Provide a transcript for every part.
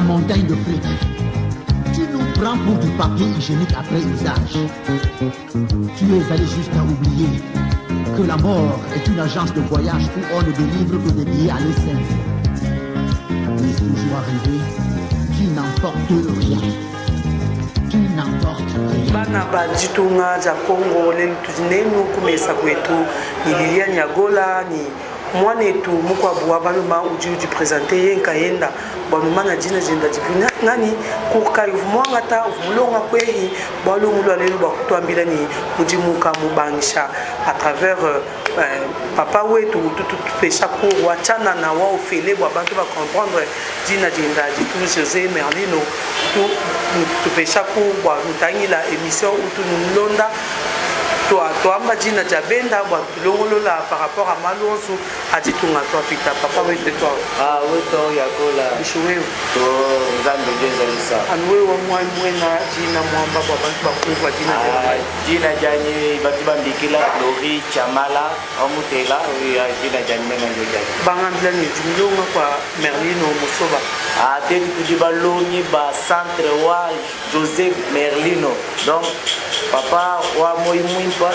montagne de fric. Tu nous prends pour du papier hygiénique après usage. Tu es allé jusqu'à oublier que la mort est une agence de voyage où on ne délivre que des billets à l'essai. Mais toujours arrivé, tu n'emportes rien. Tu n'emportes rien. Bana bajitunga za Kongo lelu tuzinenu kumesa kwetu ni Liliane Yagola ni mwanetu mukwabu wabaluma uji presente yenka yenda banuma na jina jenda jivina ngani kukai mwanga ta mulonga kwehi balu mulo lelu bakutwambila ni mujimuka mubangisha à travers papa wetu tutupesha ko wachana na wao fele bwa bantu ba comprendre jina jenda jitu José Merlino tutupesha ko bwa mutangila émission utu nulonda toi majina jabenda bwa tulongolola par rapport à malonso ajitunga toi pita papa wetu toi weto yakola bishuwe to nzambe jezalisa anwe wa mwena jina mwamba bwa bantu bakuva jina janye batu bambikila Lori Chamala omutela jina janye menga njojaki bangambila ni jumilonga kwa Merlino Mosoba teti tujibalongi ba centre wa José Merlino donc papa wa moi mwimpa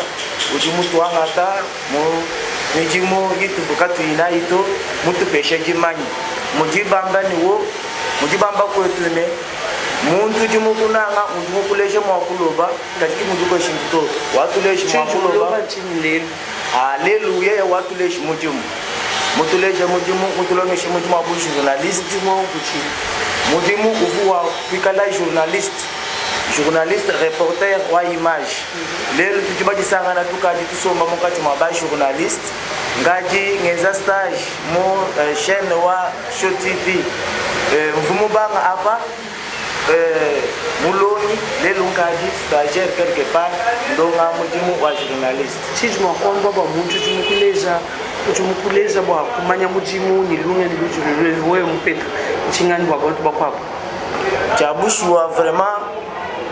ujimutu wangata mo nijimo yitu bukatu inaito mutu peshe jimanyi mujibamba niwo mujibamba kwetu ne muntu jimukunanga mukuleshe mwakuloba katiki mujuko shinto watuleshe mwakuloba lelu yeye watuleshe mujimu mutuleshe mujimu mutulongeshe mujimu abu journaliste mujimu uvuwa kwikala journaliste reporter wa image lelo tujibaji sanga na tukaji tusomba mukati mwa journaliste ngaji ngeza stage mo chaîne wa Show TV mvumu banga hapa muloni lelo ngaji stagiaire quelque part ndonga mujimu wa journaliste sijuma kwamba ba muntu jumukuleza bwa kumanya mujimu ni lunga ni lujulu wewe mpeta chingani bwa bantu bakwapa chabushwa vraiment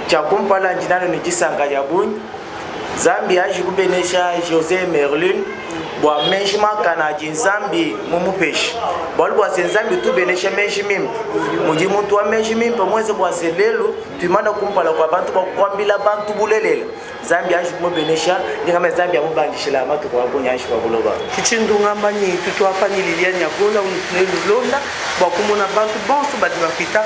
chakumpala njinano ni jisanga yabuni zambi aji kubenesha José Merlin bwa menshima kana jinzambi mumupeshi bwa bwa senzambi tu benesha menshimim muji muntu wa menshimim pamweze bwa selelu tumana kumpala kwa bantu bakwambila bantu bulelela zambi aji kumubenesha ngama zambi amubangishila amatu kwa bonya aji kwa buloba kichindu ngamba ni tutu hapa ni Liliane Yagola unelulonda bwa kumona bantu bonso badibapita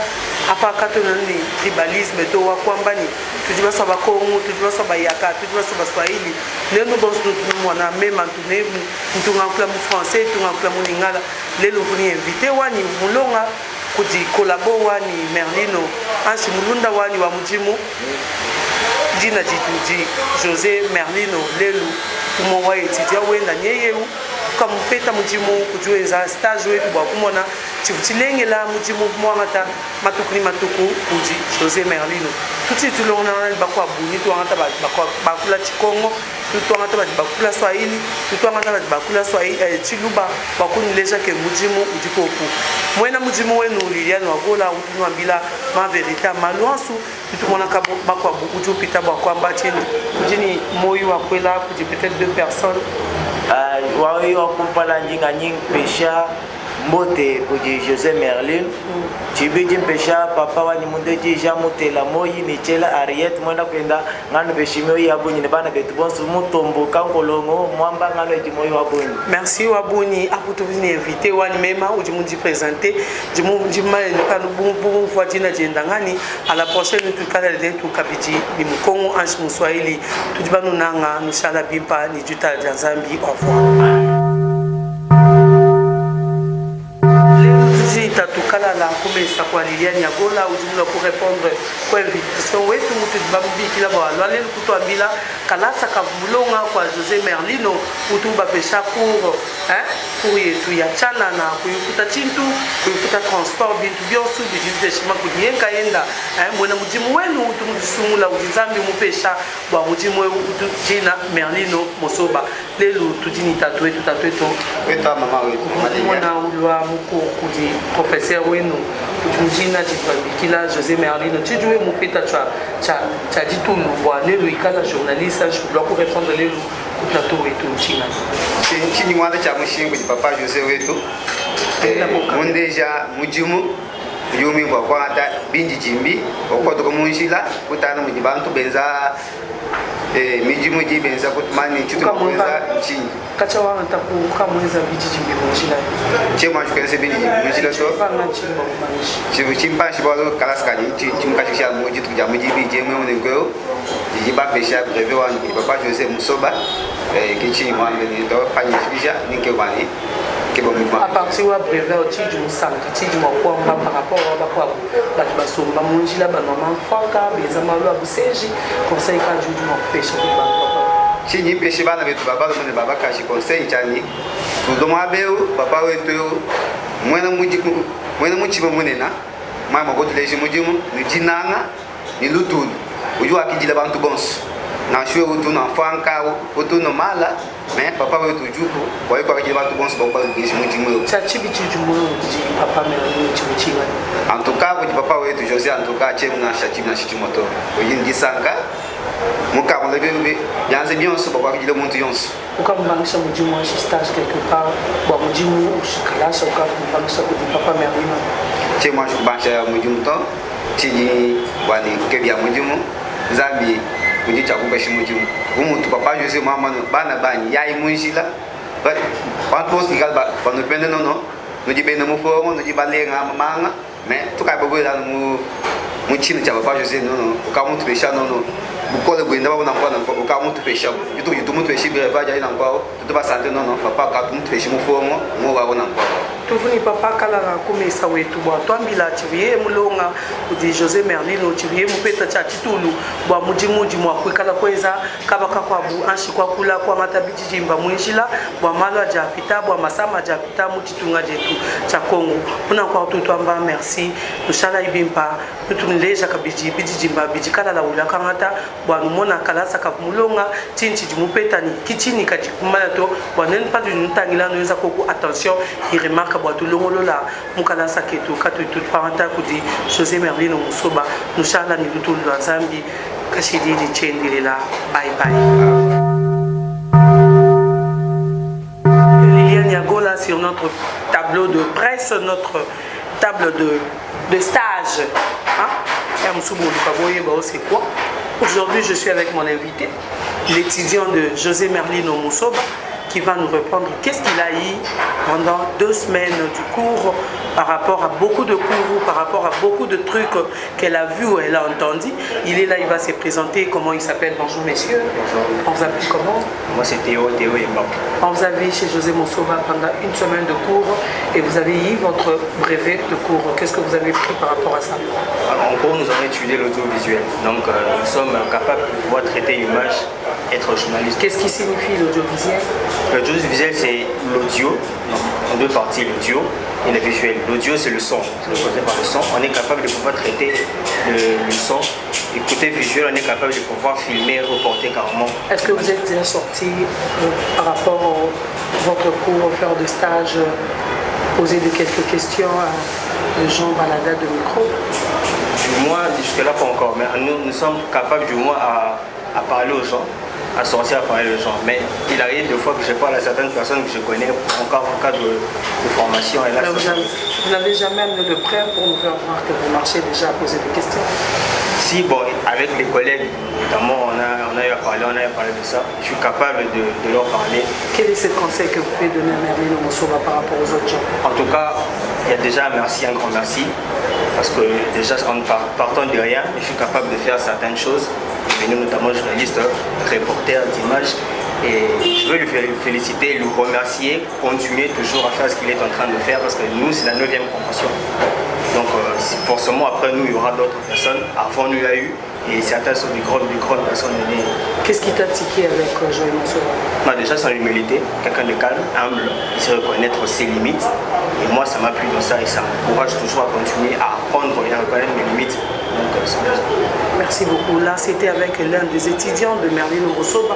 apa katona ni tribalisme to wa kwamba ni tujibasa ba Kongo tujibasa ba Yaka tujibasa ba Swahili lendo bonso tumwana mema tunemu ntungakula mu français tungakula mu lingala lelo vuni invité wani mulonga kuti kolabo wani Merlino anshi mulunda wani wa mujimu jina jituji José Merlino lelu umowa etudia wenda nyeyeu kamupeta mujimu kujueza stage wetu bwa kumona chilengela mujimu mwangata matukuni matuku kuji José Merlino tuti tulongana bakwa buni tuangata bakula chikongo tuangata bakula Swahili tuangata bakula Swahili chiluba bakuni leja ke mujimu ujipoku mwena mujimu wenu Liliane Yagola utunwambila ma verita malwansu tutumona ka bakwa buku pita bakwa mbachini kujini moyo wa kwela kuji peut-être deux personnes wawi wakumpala njinga nying pesha mbote kuji José Merlin chibiji mpesha papa wani mundeji jamutela moyi nichela Ariette mwenda kwenda ngano beshimio yabunyi ne bana betu bonso mutombo kankolongo mwamba ngano ejimoyi wabunyi merci wabunyi aputuvini invité wani mema ujimundi présenter jimuma kanu bumu fuatina jendangani à la prochaine tukala letu kabiji bimukongo anshi muswahili tujibanu nanga mishala bimpa ni juta janzambi au revoir. Tatukala la kumesa kwa Liliane Yagola ujumla ku répondre kwa invitation wetu mutu babubi kila bwa lwale kutuambila kalasa kavulonga kwa José Merlino utuba pesha pour yetu ya chana na kuyukuta chintu kuyukuta transport bintu byosu bijinde shima kudiyenka yenda mwena mujimu wenu utumudisumula udizambi mupesha bwa mujimu wetu jina Merlino Mosoba lelu tudini tatuetu weta mama wetu mwana ulwa muko kudi professeur wenu kujina jibambikila José Merlino tijue mupita cha ditunu bwa lelu ikala journaliste je dois pour répondre lelu ku plateau wetu china chini mwanda cha mushingu papa José wetu mundeja mujimu yumi bo kwa ata binji jimbi ko to munjila kutana mu bantu benza miji muji benza kutumani chitu benza chini kacha wa ntaku kamweza biji jimbi munjila chema chukese binji jimbi munjila so chibu chimpa shibalo kalaska ni chimka chisha muji tuja muji biji mwe ngo jiba pesha breve wa papa José Musoba kichi mwambe ni do panyi chisha ninke bani. À partir de brevet au titre du sang, qui dit mon quoi par rapport à quoi, bah somba monji là, bah maman foka, les amalo à bousseji, conseil quand je dis mon péché de baba. Si ni péché bana avec baba, le baba kashi conseil chani, tout le monde béo, papa weto, moi na muji monena, moi ma gote les muji ni jinanga, ni lutul, uju akiji la bantu bons. Na shwe utu na fanka utu no mala mais papa we tu juko boy ko akiji bantu bons ba ko ngi muji mo cha chibi jumo ji papa me ni chibi en tout cas ko papa we tu José en tout cas chem na cha chibi na chibi moto o yin gisanga muka mo lebe be yanze bien so papa akiji le montu yons ou comme bangisha muji mo stage quelque part ba muji mo kala so ka bangisha ko papa me ni chem mo bangisha muji mo to chini wani kebia muji mo zambi kuji chakuba shimujimu umutu papa José mama bana bani yayi munjila ba pos ni galba banu pende no di bene mu fo no di balenga manga mais tuka bobo la mu chini cha papa José no ka mutu pesha no bukole gwenda baba na kwa ka mutu pesha yutu mutu peshi be ba ja ina kwa tu ba sante no papa ka mutu peshi mu fo mo wa na kwa tuvuni papa kala kumesa wetu bwa twambila chiviye mulonga kuti José Merlino chiviye mupeta cha chitulu bwa mujimuji mwa kwekala kweza kabaka kwa bu anshi kwa kula kwa matabiji jimba mwinjila bwa malwa japita bwa masama japita muchitunga jetu cha Kongo una kwa tutu amba merci mushala ibimpa tutunleja kabiji biji jimba biji kala la ula kamata bwa numona kala saka mulonga tinchi jimupeta ni kichini kajikumala to bwa nen pas d'une tangila noza koku attention il remarque boatu longolola mukala saketu katu tout parenta kudi José Merlino Musoba nushala ni lutul do Zambi kashidi di chendila bye bye. Liliane Yagola sur notre tableau de presse, notre table de stage. C'est quoi? Aujourd'hui, je suis avec mon invité, l'étudiant de José Merlino Musoba, qui va nous répondre qu'est-ce qu'il a eu pendant 2 semaines du cours par rapport à beaucoup de cours, par rapport à beaucoup de trucs qu'elle a vu ou elle a entendu. Il est là, il va se présenter. Comment il s'appelle? Bonjour messieurs. Bonjour. On vous appelle comment? Moi c'est Théo et Mbappé. On vous a vu chez José Musoba pendant 1 semaine de cours et vous avez eu votre brevet de cours. Qu'est-ce que vous avez pris par rapport à ça? En cours, nous avons étudié l'audiovisuel. Donc nous sommes capables de pouvoir traiter l'image, être journaliste. Qu'est-ce qui signifie l'audiovisuel? L'audiovisuel c'est l'audio, en 2 parties, l'audio et le visuel. L'audio c'est le son, c'est causé par le son. On est capable de pouvoir traiter le son. Et côté visuel, on est capable de pouvoir filmer, reporter carrément. Est-ce que vous êtes déjà sorti par rapport à votre cours, faire de stage, poser de quelques questions à les gens baladeurs de micro? Du moins, jusque-là pas encore, mais nous sommes capables du moins à parler aux gens, à sortir à parler aux gens. Mais il arrive des fois que je parle à certaines personnes que je connais encore en cas de formation. Et là, vous n'avez jamais amené de prêt pour nous faire voir que vous marchez déjà à poser des questions? Si, bon, avec les collègues, notamment, on a eu à parler de ça. Je suis capable de leur parler. Quel est ce conseil que vous pouvez donner à Merlino Musoba par rapport aux autres gens? En tout cas, il y a déjà un grand merci. Parce que déjà, en partant de rien, je suis capable de faire certaines choses. Je suis notamment journaliste, reporter d'images. Et je veux lui féliciter, lui remercier, continuer toujours à faire ce qu'il est en train de faire parce que nous, c'est la 9e promotion. Donc forcément, après nous, il y aura d'autres personnes. Avant nous, il y a eu, et certaines sont des grandes personnes. Qu'est-ce qui t'a tiqué avec José Musoba? Déjà, son humilité, quelqu'un de calme, humble, il sait reconnaître ses limites. Et moi, ça m'a plu dans ça et ça m'encourage toujours à continuer à apprendre et à reconnaître mes limites. Merci beaucoup. Là, c'était avec l'un des étudiants de Merlino Musoba.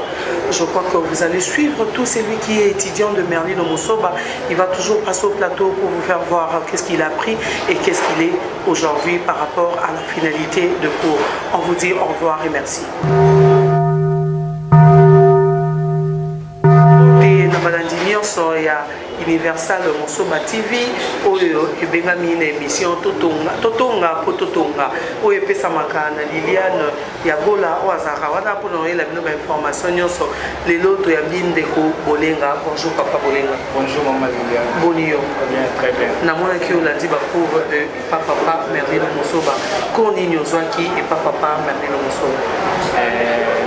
Je crois que vous allez suivre tout celui qui est étudiant de Merlino Musoba. Il va toujours passer au plateau pour vous faire voir qu'est-ce qu'il a appris et qu'est-ce qu'il est aujourd'hui par rapport à la finalité de cours. On vous dit au revoir et merci. Universal Mosoba TV oyo ebengami na émission totonga po totonga oyo epesamaka na Liliane Yagola oyo azalaka wana mpona oyela bino bainformation nyonso lelo toyambi ndeko Bolenga. Bonjour papa Bolenga. Bonjour maman Liliane. Boni yo. Bien, très bien. namonaki olandi bacours papa Merlino Mosoba cours nini ozwaki et papa Merlino Mosoba?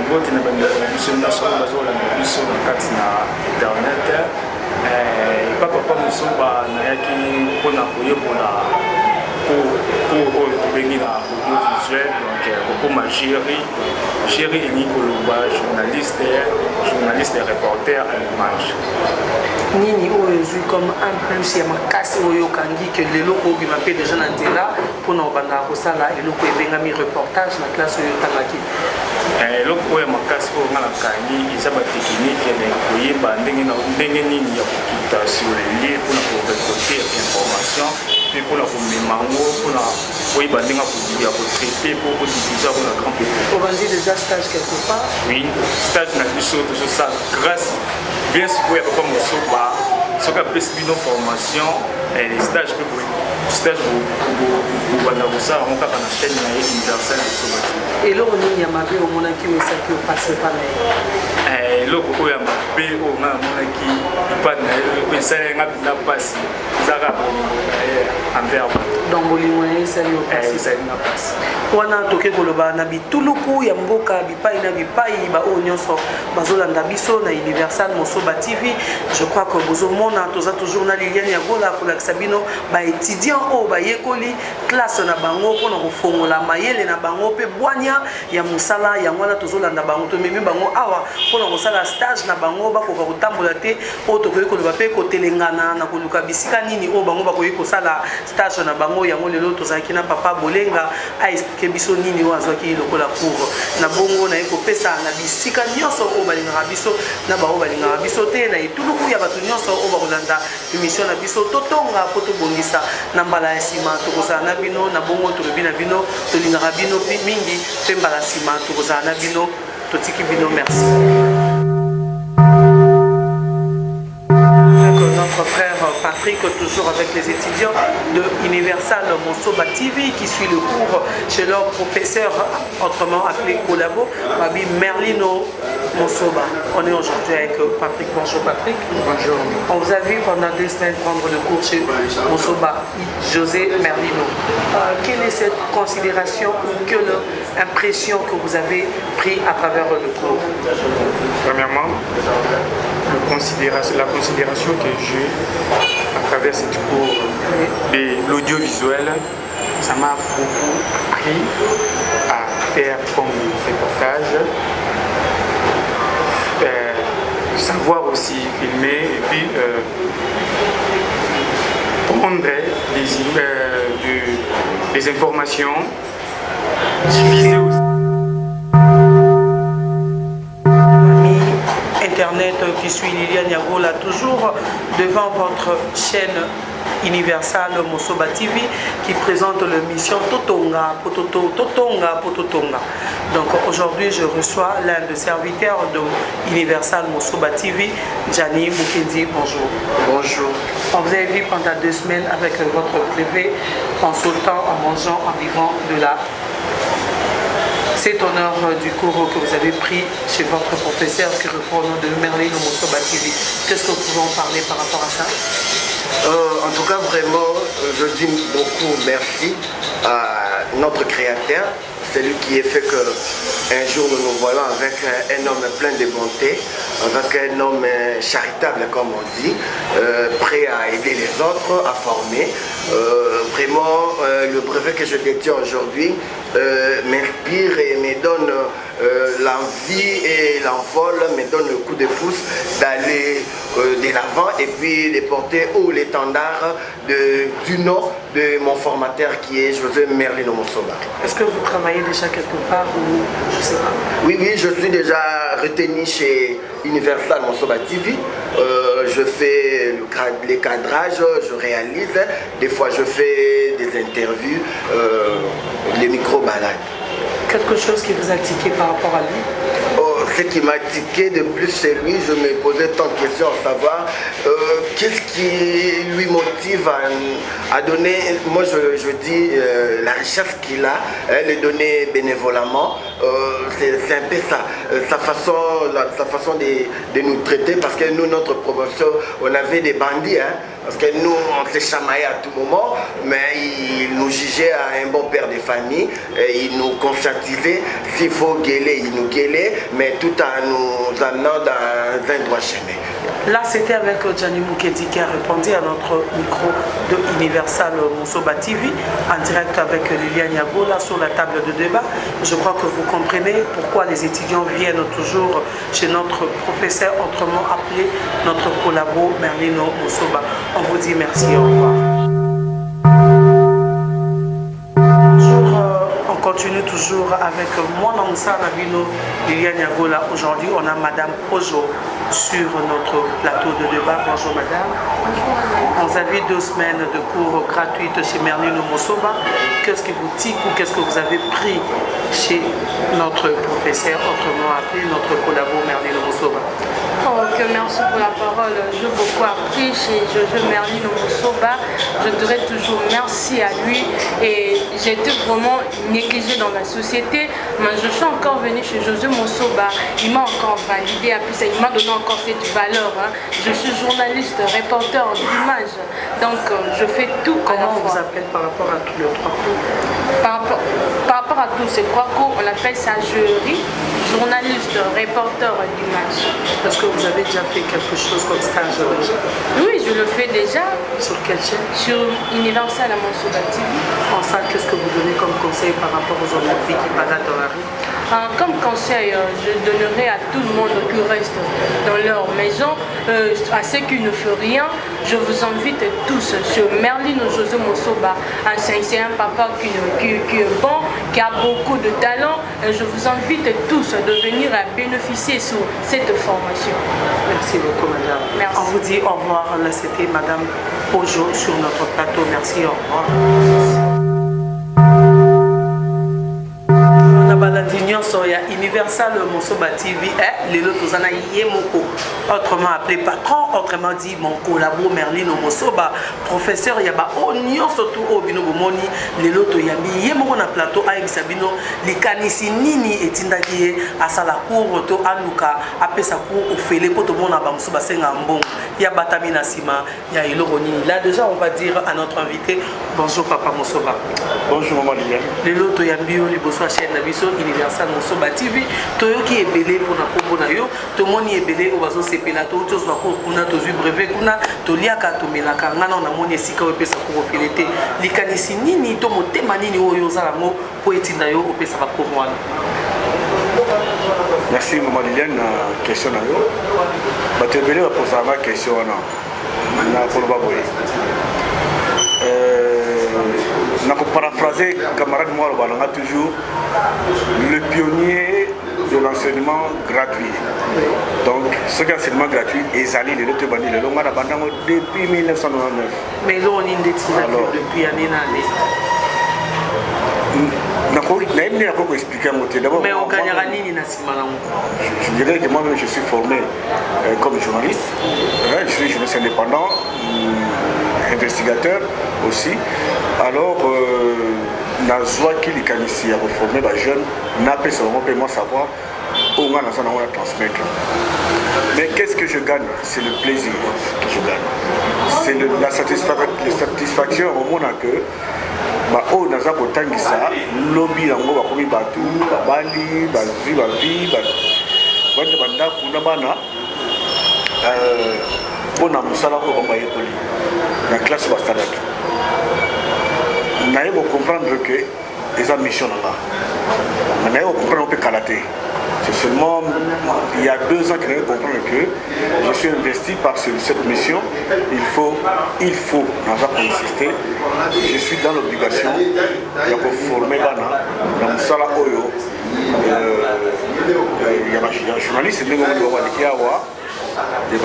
Mbote na bandeko na biso nyonso bazolanda biso na kati na internet. Papa Mosoba nayaki mpona koyekola oyo tobengi na audiovisuel, donc kokoma géri elingi koloba journaliste et reporter à l'image. Nini oyo ezwi comme un plus ya makasi oyo okangi ke lelo obima mpe déjà na nzela mpona obandaka kosala eloko ebengami reportage na classe oyo otangaki? Eloko oyo makasi oyo nga nakangi eza bateknike na koyeba ndenge nini ya kokita sur le lieu mpona korecolte information mpe mpona komema yango mpona koyeba ndenge ya kotraite mpo kodiffusa mpona grand public. Obandi déjà stage quelque part? Oui, stage na biso tozosala grâce bien sikoyo ya papa Mosoba soki apesi bino formation stage mpe stage bobanda kosala yango kaka na chaîne na ye Universal Mosoba TV. eloko nini ya mabe omonaki oyo esaki opase epa na ye? eloko oyo ya mabe oyo nga namonaki epa na ye oyo esali nga mpena mpasi ezaka bolingo na ye envers bato. donc bolingo na ye esali opase ezali nga mpasi wana toke koloba na bituluku ya mboka bipai na bipai baoyo nyonso bazolanda biso na Universal Mosoba TV. Je crois que bozomona toza toujours na Liliane Yagola kolakisa bino baétudiant oyo bayekoli classe na bango mpona kofongola mayele na bango mpe bwanya ya mosala yango wana tozolanda bango tomemi bango awa mpona kosala stage na bango bakoka kotambola te oyo tokoki koloba mpe kotelengana na koluka bisika nini oyo bango bakoki kosala stage na bango. Yango lelo tozalaki na papa Bolenga aexplike biso nini oyo azwaki lokola cours na bongo na ye kopesa na bisika nyonso oyo balingaka biso na baoyo balingaka biso te na etuluku ya bato nyonso oyo bakolanda émission na biso totonga mpo tobongisa na mbala ya nsima tokozala na bino na bongo tolobi na bino tolingaka bino mingi mpe mbala nsima tokozala na bino totiki bino. Merci. Notre frère Patrick, toujours avec les étudiants de Universal Mosoba TV qui suit le cours chez leur professeur, autrement appelé Collabo, Babi Merlino Mosoba. On est aujourd'hui avec Patrick. Bonjour Patrick. Bonjour. On vous a vu pendant 2 semaines prendre le cours chez Mosoba, José Merlino. Quelle est cette considération ou quelle impression que vous avez pris à travers le cours? Premièrement, la considération que j'ai à travers cette cours de l'audiovisuel, ça m'a beaucoup appris à faire comme reportage, savoir aussi filmer et puis prendre des informations, diffuser aussi. Internet qui suit Liliane Yagola, toujours devant votre chaîne Universal Mosoba TV qui présente l'émission Totonga Pototo, Totonga Pototonga. Donc aujourd'hui je reçois l'un des serviteurs de Universal Mosoba TV, Gianni Mukendi. Bonjour. Bonjour. On vous a vu pendant 2 semaines avec votre privé, en sautant, en mangeant, en vivant de la cet honneur du cours que vous avez pris chez votre professeur qui reprend le nom de Merlino Mosoba TV. Qu'est-ce que vous pouvez en parler par rapport à ça? En tout cas, vraiment, je dis beaucoup merci à notre créateur, celui qui a fait qu'un jour nous nous voyons avec un homme plein de bonté, avec un homme charitable, comme on dit, prêt à aider les autres, à former. Vraiment, le brevet que je détiens aujourd'hui m'inspire et me donne l'envie et l'envol, me donne le coup de pouce d'aller de l'avant et puis de porter haut l'étendard du nom de mon formateur qui est José Merlino Mosoba. Est-ce que vous travaillez déjà quelque part ou je sais pas? Oui, je suis déjà retenu chez Universal Mosoba TV. Je fais les cadrages, je réalise, des fois je fais des interviews, les micro-balades. Quelque chose qui vous a tiqué par rapport à lui? Ce qui m'a tiqué de plus chez lui, je me posais tant de questions à savoir qu'est-ce qui lui motive à donner, moi je dis la richesse qu'il a, les donner bénévolement, c'est un peu ça, sa façon de nous traiter, parce que nous, notre promotion, on avait des bandits, hein, parce que nous, on s'est chamaillé à tout moment, mais il nous jugeait à un bon père de famille, et il nous conscientisait, s'il faut gueuler, il nous gueulait, mais tout en nous amenant dans un droit chemin. Là, c'était avec Gianni Moukedi qui a répondu à notre micro de Universal Moussoba TV, en direct avec Liliane Yagola sur la table de débat. Je crois que vous comprenez pourquoi les étudiants viennent toujours chez notre professeur, autrement appelé notre collabo Merlino Moussoba. On vous dit merci, au revoir. On continue toujours avec moi, Namsa Nabino, Liliane Yagola. Aujourd'hui, on a Madame Ojo sur notre plateau de débat. Bonjour Madame. Bonjour. On a vu 2 semaines de cours gratuites chez Merlino Moussoba. Qu'est-ce qui vous tique ou qu'est-ce que vous avez pris chez notre professeur, autrement appelé notre collabo Merlino Moussoba? Merci pour la parole. J'ai beaucoup appris chez Jojo Merlino Moussoba. Je dirais toujours merci à lui. Et j'étais vraiment négligée dans la société. Mais je suis encore venue chez Jojo Moussoba. Il m'a encore validé. Il m'a donné encore cette valeur. Hein. Je suis journaliste, reporter d'image. Donc je fais tout. Comment on vous appelle par rapport à tous les 3 cours? Par rapport à tous ces 3 cours, on appelle ça jury, journaliste, reporter d'image. Est-ce que vous avez déjà fait quelque chose comme stage? Oui, je le fais déjà. Sur quelle chaîne? Sur Universal Moussoba TV. En ça, qu'est-ce que vous donnez comme conseil par rapport aux autres filles qui baladent dans la rue? Comme conseil, je donnerai à tout le monde qui reste dans leur maison, à ceux qui ne font rien, je vous invite tous sur Merlino José Moussoba. C'est un papa qui est bon, qui a beaucoup de talent. Je vous invite tous de venir à bénéficier sur cette formation. Merci beaucoup madame. Merci. On vous dit au revoir. Là c'était madame Ojo sur notre plateau. Merci, au revoir. Il y a Universal Moussoba TV, Lelo Tozana Yemoko, autrement appelé patron, autrement dit mon collabo Merlino Moussoba, professeur Yaba Onyo surtout au Bino Bomoni, Lelo Toyambi Yemoko na plateau avec Sabino, les kanisi nini et Tindaki à Salakour, to Aluka, après sa cour au Félé, pour tout le monde à Bamousoba Sengambon, Yabatamina Sima, Yailoroni. Là déjà on va dire à notre invité, bonjour Papa Moussoba. Bonjour Maman Liliane. Lelo Toyambi, les Bossois chaîne Nabiso, Universal Moussoba TV, Toyoki est belé pour la combo nayo, Tomoni est belé au bazo sepela, Totos va cour kuna, Tozu brevet kuna, Toliaka, Tomelaka, Nana, on a mon esika au pesa pour filete, Likanisi nini, Tomo temanini o yozalamo, poétine nayo au pesa va cour. Merci Maman Liliane, question nayo. Tu es belé va poser ma question na Kolobaboye. Je paraphraser camarade moi toujours le pionnier de l'enseignement gratuit. Donc ce enseignement gratuit est allé de l'autre bandi le long depuis 1999. Mais là on est depuis année. Mais on gagnera nini na simala. Je dirais que moi-même je suis formé comme journaliste. Je suis journaliste indépendant, investigateur aussi. Alors, Nazwa qui est ici à reformer les jeunes, n'a pas seulement pour moi savoir où on a transmettre. Mais qu'est-ce que je gagne? C'est le plaisir que je gagne. C'est la satisfaction au monde que oh naza kotangisa lobby yango bakomi batu babali bazwi bavi bande bandako na bana mpona mosala oyo bamayekoli na classe basalaki naye comprendre que eza mission nanga naye comprendre mpe kala te. C'est seulement il y a 2 ans que je comprends que je suis investi par cette mission. Il faut insister. Je suis dans l'obligation de former Bana dans le Sala Oyo. Il y a un journaliste, il y a un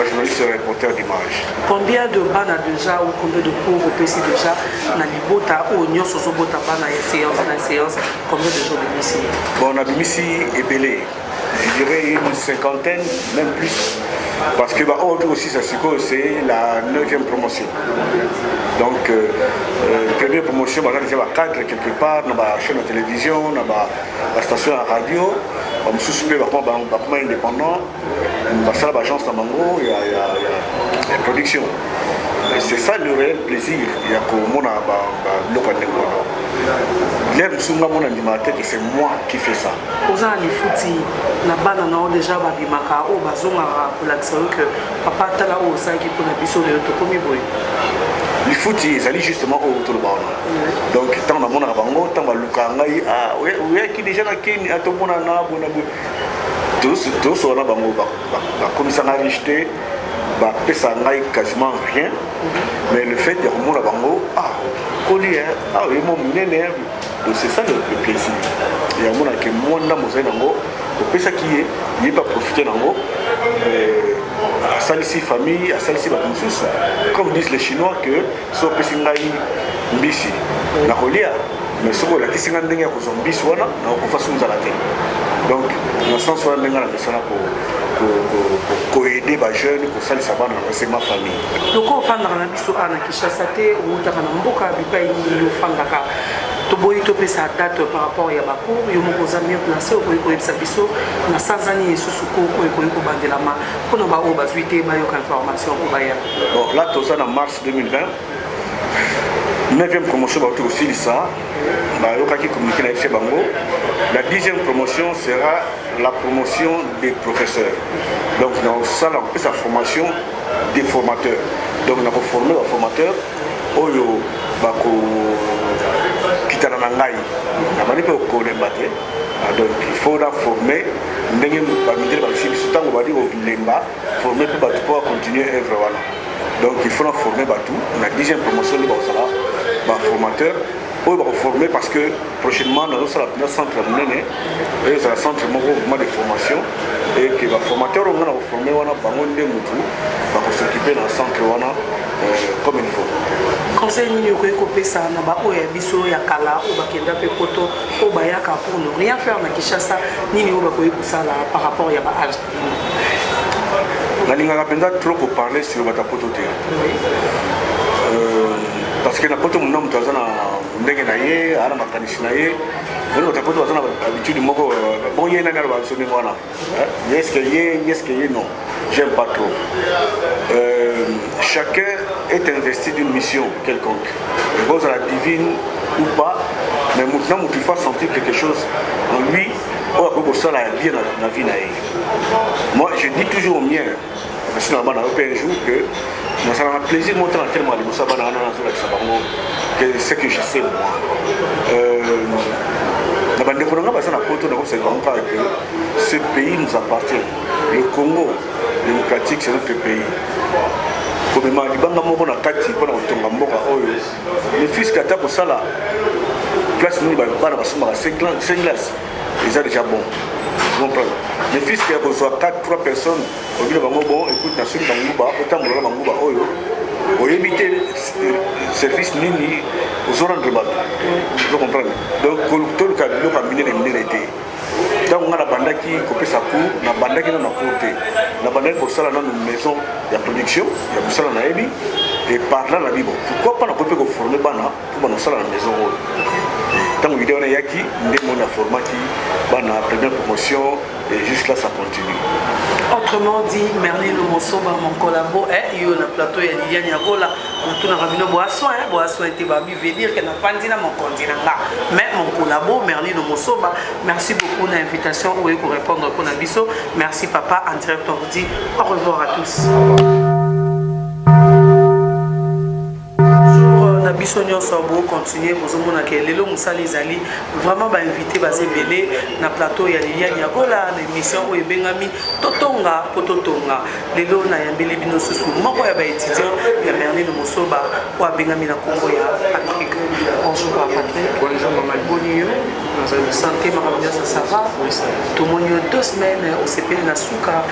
journaliste reporter d'image. Combien de Bana déjà ou combien de cours au PC déjà na libota ou nyo soso bota Bana séance na séance, combien de jours de ici? Bon, on a mis ici et belé. je dirais une cinquantaine, même plus. Parce que aussi, c'est la 9e promotion. Donc, première promotion, on a déjà 4 quelque part, dans la chaîne de télévision, dans la station de radio. On se souvient comme indépendant, on a l'agence de Mango, il y a la production. Et c'est ça le réel plaisir. Il y a mon animateur, c'est moi qui fais ça. Aux ans les foutis, la banane déjà babimaka au bazonga pour l'accent que papa tala au ça qui pour la biso de tokomi boy. Les foutis, ils allaient justement autour de Baona. Donc, tant dans mon abango, tant dans le kangai, ah, oui, qui déjà n'a qu'une à ton bon ana, bon abou. Tous on a bango, comme ça n'a acheté, ça n'a quasiment rien. Mais le fait de mon abango, ah, collier, ah, oui, mon néné. Donc c'est ça le plaisir. Il y a un monde qui est moins dans mon zénango, au ça qui est, il pas profiter d'ango. À Salissi famille, à Salissi Bakonsus, comme disent les Chinois que so pesingai mbisi na kolia, mais ce que la kisinga ndenga ko zombis wana na ko façon za la terre. Donc dans sens wana ndenga na mesana pour aider les jeunes pour Salissa bana c'est ma famille. Donc on fait dans la biso ana Kinshasa te ou ta na mboka bipa ni fandaka. Toboyi topé sa date par rapport à Bako, yo moko za mieux placé au koyiko ebisa biso na sanzani susuko koyiko bandela ma pour na ba o bazuité ba yo information pour baya. Bon là tout ça en mars 2020. 9e promotion ba tout Silisa, ba yo kaki communiquer na FC Bango. La 10e promotion sera la promotion des professeurs. Donc dans ça on peut sa formation des formateurs. Donc on a formé les formateurs oyo bako kitana ngai na mani pe ko lemba te. Donc il faut la former ndenge ba midele ba sibi sutango ba di ko lemba former pe ba pouvoir continuer œuvre wana. Donc il faut la former ba tout. La 10e promotion ba sala ba formateur on va former parce que prochainement dans notre centre monnaie et c'est le centre mouvement de formation et que les formateurs on va former wana bango nde mutu va s'occuper dans le centre wana comme il faut. Conseil ni yoko ekopé ça na ba oya biso ya kala o bakenda pe poto o bayaka pour ne rien faire na Kinshasa ni ni o bakoyi kusala par rapport ya ba âge. La linga penza trop parler sur bata poto te. Parce que na poto mon nom tazana ndenge na ye ana makanisi na ye on bata poto tazana habitude moko bon ye na na ba soni wana. Est-ce que ye non. J'aime pas trop. Chacun est investi d'une mission quelconque. Vous à la divine ou pas, mais maintenant tu fasses sentir quelque chose en lui, pour ça là bien dans la vie. Moi je dis toujours au mien, parce que un jour que ça m'a plaisir de montrer tellement que c'est que je sais moi. Ce pays nous appartient. Le Congo démocratique, c'est notre pays. Comme le fils qui a tapé ça là, place nous c'est glace. C'est déjà bon. Le fils qui a besoin de 4-3 personnes, au milieu de bon, écoute, na suri banguba, autant de banguba oyo. Au éviter service nini aux oranges de bateau. Vous comprenez? Donc, tout le cas de l'eau les minéralités. Donc on a la bande qui coupe sa cour, la bande qui est dans la courte, la bande pour ça dans une maison de production, il y a ça dans la Ebi, et par là la Bible. Pourquoi pas on peut former bana pour nous ça dans la maison. Tant que vidéo est yaki, on a formé qui bana première promotion et juste là ça continue. Autrement dit, Merlin Lomosoba, mon collabo, il y a un plateau, il y a Liliane Yagola, on a rabino boisson était babi, veut dire que n'a pas dit mon continent là. Mais mon collabo, Merlin Lomosoba, merci beaucoup de l'invitation, où pour répondre pour Nabiso. Merci papa, en direct, on vous dit au revoir à tous. Biso nyonso bo continuer bozomona ke lelo musali ezali vraiment ba invité basé belé na plateau ya Liliane Yagola na émission oyo bengami totonga pototonga lelo na yambeli bino susu moko ya ba étudiant ya Merlin Mosoba o bengami na Congo ya Patrick. Bonjour Patrick. Bonjour maman. Bonjour. Santé maravilla ça va? Oui ça. Tout le monde 2 semaines au CP na suka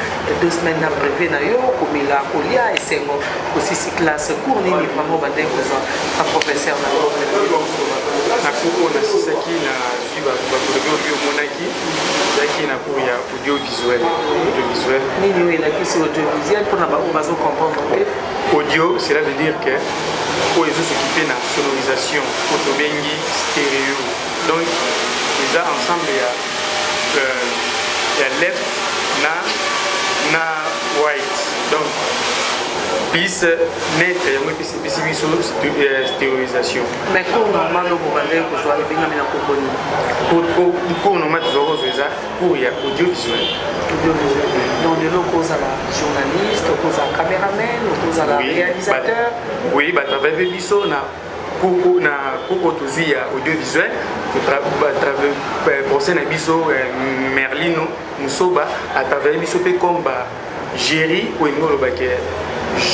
2 semaines na brevet na yo komela kolia esengo aussi si classe cours ni vraiment ba ndeko ça. professeur na nakuko nasisaki na zwi bakolobi oyo omonaki ezalaki na cour ya audiovisuel nini oyo elakisi audiovisuel mpona bango bazocomprendre te audio cela veut dire que oyo ezosokipe na sonorisation po tobengi stéréo donc eza ensemble ya left na white donc plus net yango epesi biso stéréoisation mais cours normal okobandeki kozwa ebengami na kokoni cours normal tozwa kozwa eza cours ya audiovisuel donc lelo okozala journaliste okozala caméraman okozala réalisateur oui batravaille mpe biso na kuko tozwi ya audiovisuel procès na biso Merlino Musoba atravaille biso mpe comme bagéri oyo elingi olobaki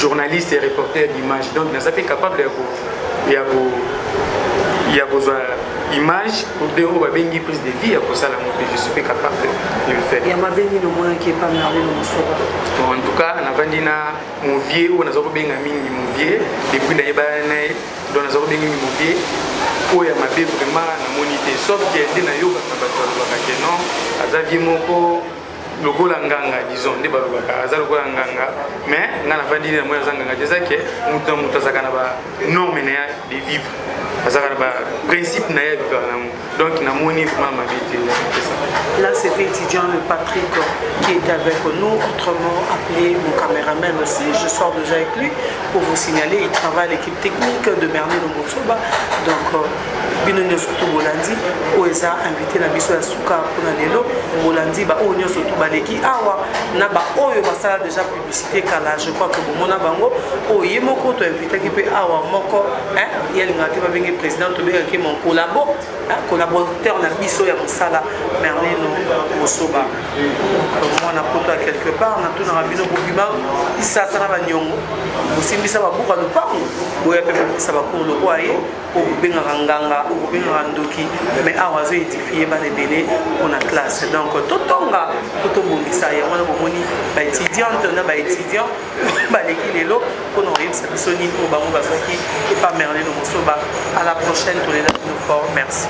journaliste et reporter d'image donc naza mpe capable ya kozwa image pour de oyo babengi prise de vie ya kosala ngo mpe je suis mpe capable de le faire ya mabengi nomonaki epa Merlino Musoba en tout cas navandi na movie oyo naza kobenga mingi movie depuis nayebana na ye donc naza kobenga mingi movie oyo ya mabe vraiment namoni te sauf ke nde nayokaka bato balobaka ke non aza vie moko lokola nganga disons nde balobaka aza lokola nganga mais nga navandi na moyo aza nganga te eza ke moto azalaka na banorme na ya de vivre azalaka na baprincipe na ya vivre nango donc namoni vraiment mabe te là c'était étudiant le Patrick qui est avec nous autrement appelé mon caméraman aussi je sors déjà avec lui pour vous signaler il travaille à l'équipe technique de Merlino Musoba donc bino nyonso to bolandi oyo eza invité na biso ya suka mpona lelo bolandi baoyo nyonso to baleki awa na baoyo basala déjà publicité kala je crois que bomona bango oyo ye moko to invitaki mpe awa moko ye alingaka te babenge président tobengaki mon collaborateur na biso ya mosala Merlino Musoba mwana poto ya quelque part natunaka bino bobima lisasa na baniongo bosimbisa babuka lopango boya mpe bobisa bakuru lokola ye oyo bobengaka nganga okobengaka ndoki mais awa azo édifie bana ebele mpona classe donc totonga po tobongisa yango wana bomoni baétudiante na baétudiant baleki lelo mpona oyebisa biso nini oyo bango bazwaki epa Merlino Musoba à la prochaine tolela bino fort merci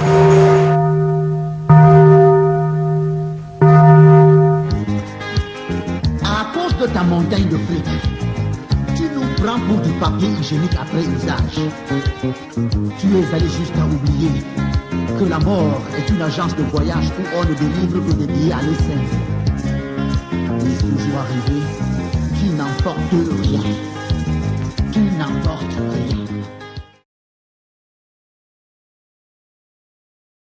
à cause de ta montagne de fric tu nous prends pour du papier hygiénique après usage. Tu es allé jusqu'à oublier que la mort est une agence de voyage où on ne délivre que des billets à l'essai. Est toujours arrivé, tu n'emportes rien. Tu n'emportes rien.